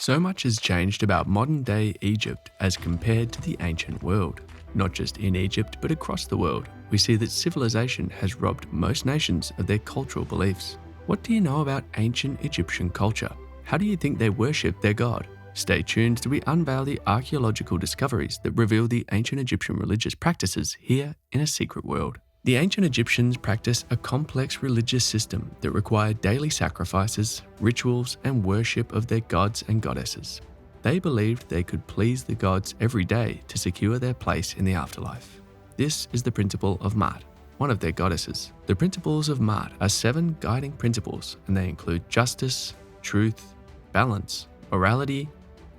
So much has changed about modern-day Egypt as compared to the ancient world. Not just in Egypt, but across the world, we see that civilization has robbed most nations of their cultural beliefs. What do you know about ancient Egyptian culture? How do you think they worshipped their god? Stay tuned as we unveil the archaeological discoveries that reveal the ancient Egyptian religious practices here in a secret world. The ancient Egyptians practiced a complex religious system that required daily sacrifices, rituals, and worship of their gods and goddesses. They believed they could please the gods every day to secure their place in the afterlife. This is the principle of Ma'at, one of their goddesses. The principles of Ma'at are 7 guiding principles, and they include justice, truth, balance, morality,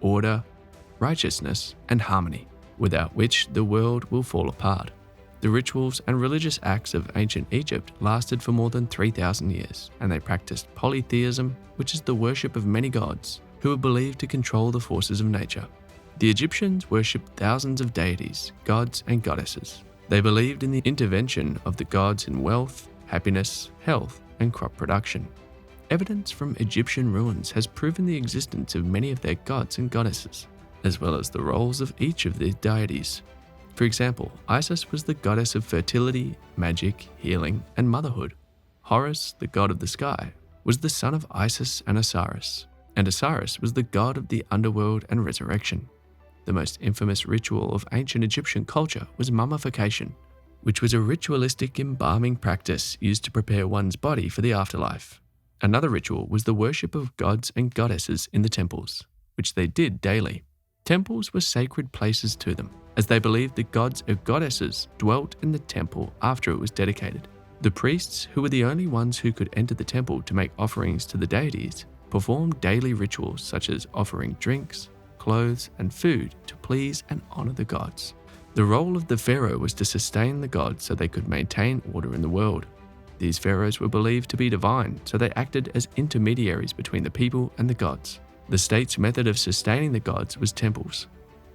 order, righteousness, and harmony, without which the world will fall apart. The rituals and religious acts of ancient Egypt lasted for more than 3,000 years, and they practiced polytheism, which is the worship of many gods who were believed to control the forces of nature. The Egyptians worshipped thousands of deities, gods, and goddesses. They believed in the intervention of the gods in wealth, happiness, health, and crop production. Evidence from Egyptian ruins has proven the existence of many of their gods and goddesses, as well as the roles of each of their deities. For example, Isis was the goddess of fertility, magic, healing, and motherhood. Horus, the god of the sky, was the son of Isis and Osiris was the god of the underworld and resurrection. The most infamous ritual of ancient Egyptian culture was mummification, which was a ritualistic embalming practice used to prepare one's body for the afterlife. Another ritual was the worship of gods and goddesses in the temples, which they did daily. Temples were sacred places to them, as they believed the gods or goddesses dwelt in the temple after it was dedicated. The priests, who were the only ones who could enter the temple to make offerings to the deities, performed daily rituals such as offering drinks, clothes, and food to please and honor the gods. The role of the pharaoh was to sustain the gods so they could maintain order in the world. These pharaohs were believed to be divine, so they acted as intermediaries between the people and the gods. The state's method of sustaining the gods was temples.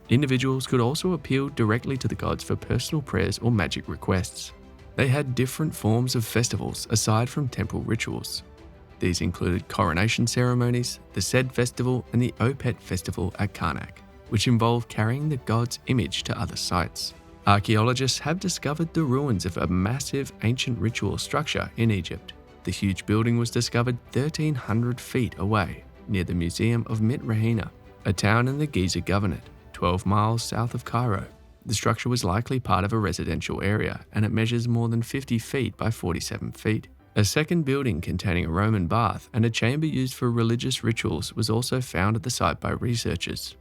Individuals could also appeal directly to the gods for personal prayers or magic requests. They had different forms of festivals aside from temple rituals. These included Coronation Ceremonies, the Sed Festival, and the Opet Festival at Karnak, which involved carrying the god's image to other sites. Archaeologists have discovered the ruins of a massive ancient ritual structure in Egypt. The huge building was discovered 1,300 feet away, near the Museum of Mitrahina, a town in the Giza Governorate, 12 miles south of Cairo. The structure was likely part of a residential area, and it measures more than 50 feet by 47 feet. A second building containing a Roman bath and a chamber used for religious rituals was also found at the site by researchers.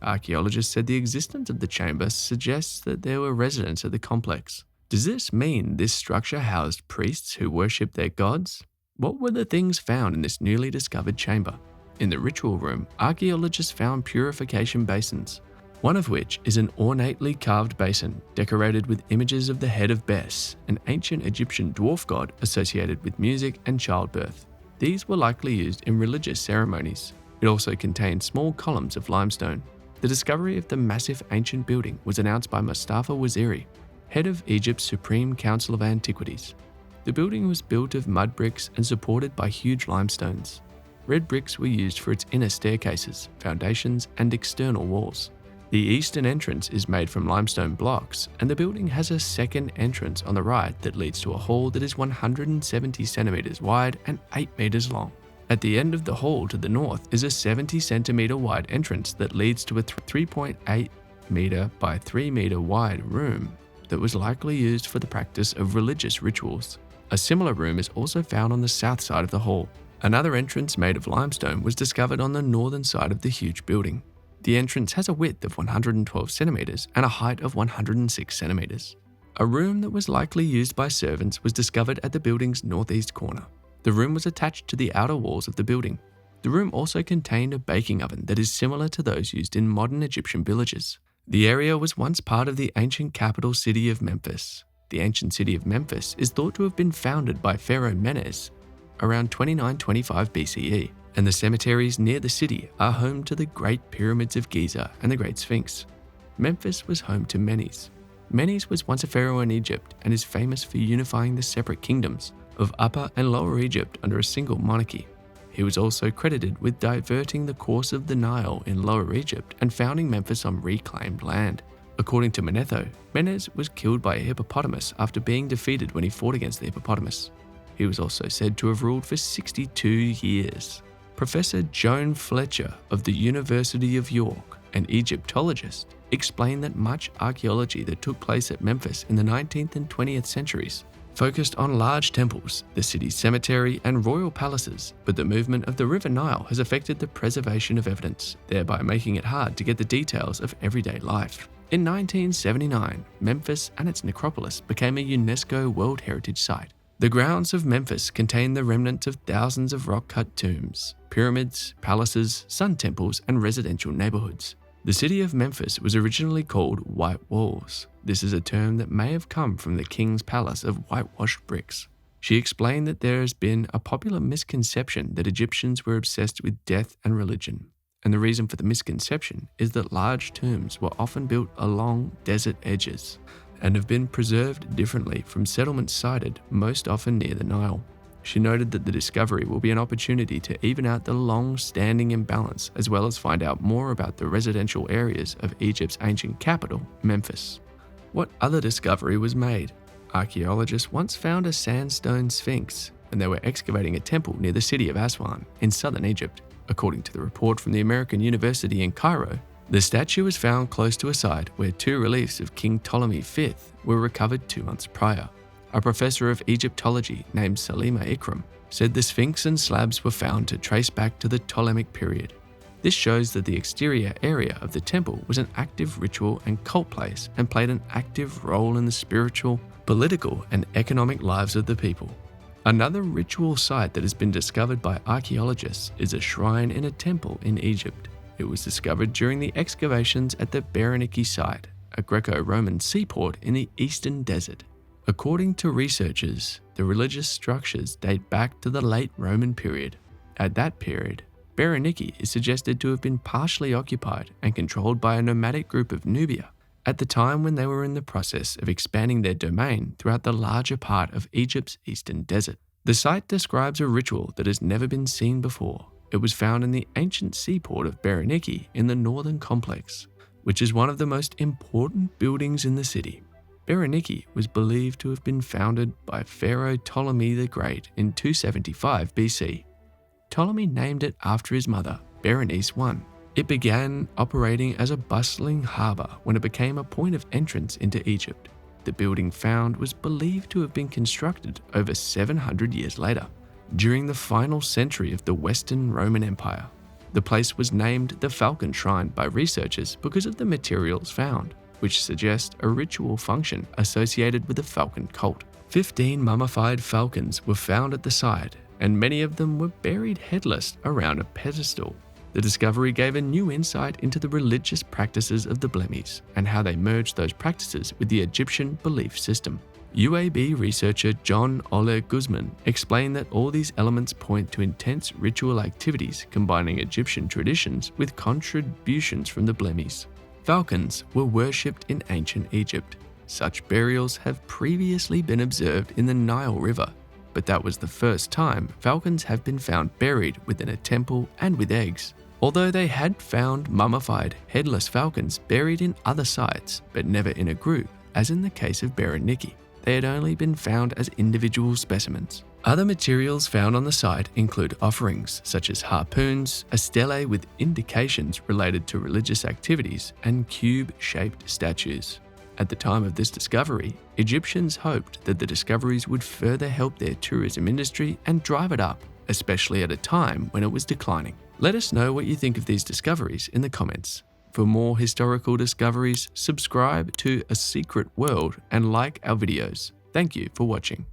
Archaeologists said the existence of the chamber suggests that there were residents at the complex. Does this mean this structure housed priests who worshipped their gods? What were the things found in this newly discovered chamber? In the ritual room, archaeologists found purification basins, one of which is an ornately carved basin decorated with images of the head of Bes, an ancient Egyptian dwarf god associated with music and childbirth. These were likely used in religious ceremonies. It also contained small columns of limestone. The discovery of the massive ancient building was announced by Mustafa Waziri, head of Egypt's Supreme Council of Antiquities. The building was built of mud bricks and supported by huge limestones. Red bricks were used for its inner staircases, foundations, and external walls. The eastern entrance is made from limestone blocks, and the building has a second entrance on the right that leads to a hall that is 170 centimeters wide and 8 meters long. At the end of the hall to the north is a 70 centimeter wide entrance that leads to a 3.8 meter by 3 meter wide room that was likely used for the practice of religious rituals. A similar room is also found on the south side of the hall. Another entrance made of limestone was discovered on the northern side of the huge building. The entrance has a width of 112 centimeters and a height of 106 centimeters. A room that was likely used by servants was discovered at the building's northeast corner. The room was attached to the outer walls of the building. The room also contained a baking oven that is similar to those used in modern Egyptian villages. The area was once part of the ancient capital city of Memphis. The ancient city of Memphis is thought to have been founded by Pharaoh Menes around 2925 BCE, and the cemeteries near the city are home to the Great Pyramids of Giza and the Great Sphinx. Memphis was home to Menes. Menes was once a pharaoh in Egypt and is famous for unifying the separate kingdoms of Upper and Lower Egypt under a single monarchy. He was also credited with diverting the course of the Nile in Lower Egypt and founding Memphis on reclaimed land. According to Manetho, Menes was killed by a hippopotamus after being defeated when he fought against the hippopotamus. He was also said to have ruled for 62 years. Professor Joan Fletcher of the University of York, an Egyptologist, explained that much archaeology that took place at Memphis in the 19th and 20th centuries focused on large temples, the city's cemetery, and royal palaces, but the movement of the River Nile has affected the preservation of evidence, thereby making it hard to get the details of everyday life. In 1979, Memphis and its necropolis became a UNESCO World Heritage Site. The grounds of Memphis contain the remnants of thousands of rock-cut tombs, pyramids, palaces, sun temples, and residential neighborhoods. The city of Memphis was originally called White Walls. This is a term that may have come from the king's palace of whitewashed bricks. She explained that there has been a popular misconception that Egyptians were obsessed with death and religion. And the reason for the misconception is that large tombs were often built along desert edges and have been preserved differently from settlements sited most often near the Nile. She noted that the discovery will be an opportunity to even out the long-standing imbalance as well as find out more about the residential areas of Egypt's ancient capital, Memphis. What other discovery was made? Archaeologists once found a sandstone sphinx when they were excavating a temple near the city of Aswan in southern Egypt. According to the report from the American University in Cairo, the statue was found close to a site where two reliefs of King Ptolemy V were recovered 2 months prior. A professor of Egyptology named Salima Ikram said the sphinx and slabs were found to trace back to the Ptolemaic period. This shows that the exterior area of the temple was an active ritual and cult place and played an active role in the spiritual, political, and economic lives of the people. Another ritual site that has been discovered by archaeologists is a shrine in a temple in Egypt. It was discovered during the excavations at the Berenike site, a Greco-Roman seaport in the eastern desert. According to researchers, the religious structures date back to the late Roman period. At that period, Berenike is suggested to have been partially occupied and controlled by a nomadic group of Nubia at the time when they were in the process of expanding their domain throughout the larger part of Egypt's eastern desert. The site describes a ritual that has never been seen before. It was found in the ancient seaport of Berenike in the northern complex, which is one of the most important buildings in the city. Berenike was believed to have been founded by Pharaoh Ptolemy the Great in 275 BC. Ptolemy named it after his mother, Berenice I. It began operating as a bustling harbour when it became a point of entrance into Egypt. The building found was believed to have been constructed over 700 years later, during the final century of the Western Roman Empire. The place was named the Falcon Shrine by researchers because of the materials found, which suggest a ritual function associated with the falcon cult. 15 mummified falcons were found at the site, and many of them were buried headless around a pedestal. The discovery gave a new insight into the religious practices of the Blemmyes and how they merged those practices with the Egyptian belief system. UAB researcher John Ole Guzman explained that all these elements point to intense ritual activities combining Egyptian traditions with contributions from the Blemmyes. Falcons were worshipped in ancient Egypt. Such burials have previously been observed in the Nile River, but that was the first time falcons have been found buried within a temple and with eggs. Although they had found mummified, headless falcons buried in other sites, but never in a group, as in the case of Berenike, they had only been found as individual specimens. Other materials found on the site include offerings such as harpoons, a stele with indications related to religious activities, and cube-shaped statues. At the time of this discovery, Egyptians hoped that the discoveries would further help their tourism industry and drive it up, especially at a time when it was declining. Let us know what you think of these discoveries in the comments. For more historical discoveries, subscribe to A Secret World and like our videos. Thank you for watching.